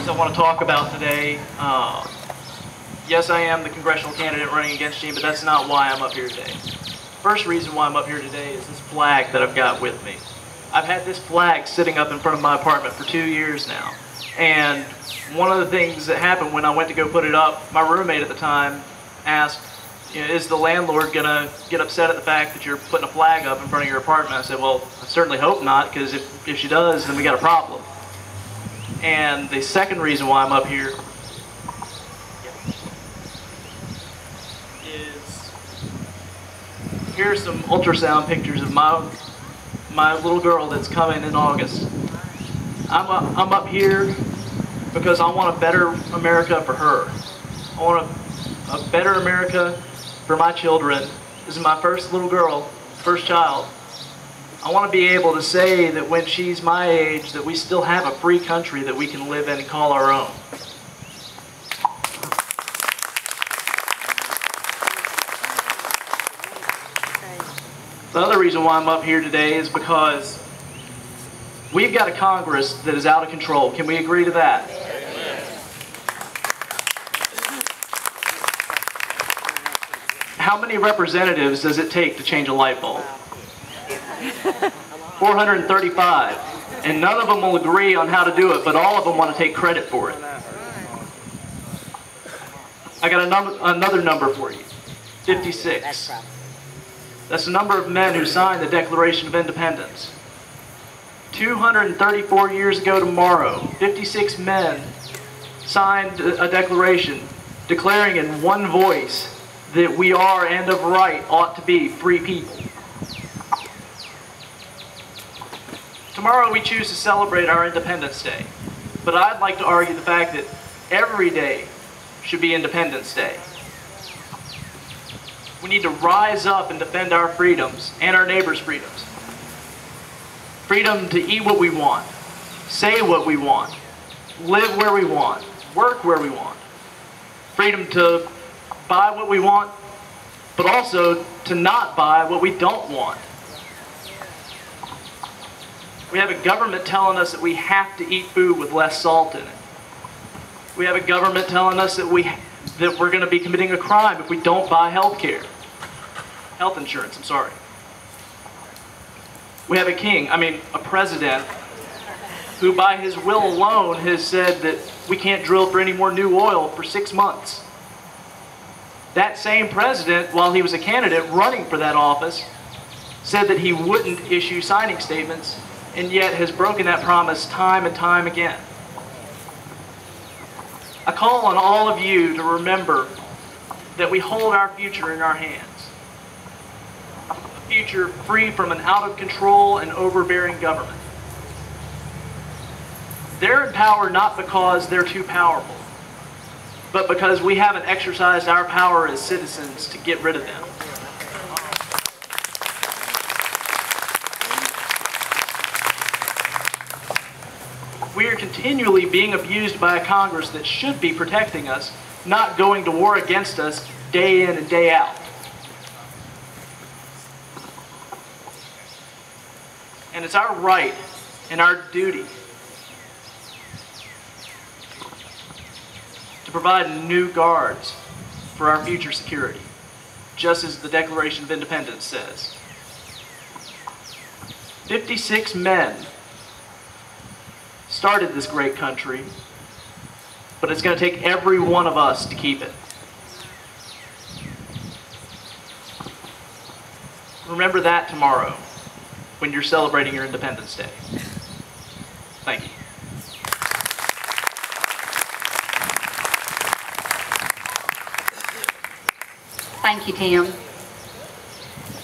issues I want to talk about today. Yes, I am the congressional candidate running against Gene, but that's not why I'm up here today. First reason why I'm up here today is this flag that I've got with me. I've had this flag sitting up in front of my apartment for 2 years now. And one of the things that happened when I went to go put it up, my roommate at the time asked, is the landlord going to get upset at the fact that you're putting a flag up in front of your apartment? I said, well, I certainly hope not, because if she does, then we got a problem. And the second reason why I'm up here is, here's some ultrasound pictures of my little girl that's coming in August. I'm up here because I want a better America for her. I want a better America for my children. This is my first little girl, first child. I want to be able to say that when she's my age, that we still have a free country that we can live in and call our own. The other reason why I'm up here today is because we've got a Congress that is out of control. Can we agree to that? How many representatives does it take to change a light bulb? 435. And none of them will agree on how to do it, but all of them want to take credit for it. I got another number for you. 56. That's the number of men who signed the Declaration of Independence. 234 years ago tomorrow, 56 men signed a declaration declaring in one voice that we are and of right ought to be free people. Tomorrow we choose to celebrate our Independence Day, but I'd like to argue the fact that every day should be Independence Day. We need to rise up and defend our freedoms and our neighbors' freedoms. Freedom to eat what we want, say what we want, live where we want, work where we want. Freedom to buy what we want, but also to not buy what we don't want. We have a government telling us that we have to eat food with less salt in it. We have a government telling us that we're going to be committing a crime if we don't buy health insurance, I'm sorry. We have a president who by his will alone has said that we can't drill for any more new oil for 6 months. That same president, while he was a candidate running for that office, said that he wouldn't issue signing statements, and yet has broken that promise time and time again. I call on all of you to remember that we hold our future in our hands. A future free from an out-of-control and overbearing government. They're in power not because they're too powerful, but because we haven't exercised our power as citizens to get rid of them. We are continually being abused by a Congress that should be protecting us, not going to war against us day in and day out. And it's our right and our duty to provide new guards for our future security, just as the Declaration of Independence says. 56 men started this great country, but it's going to take every one of us to keep it. Remember that tomorrow when you're celebrating your Independence Day. Thank you. Thank you, Tim.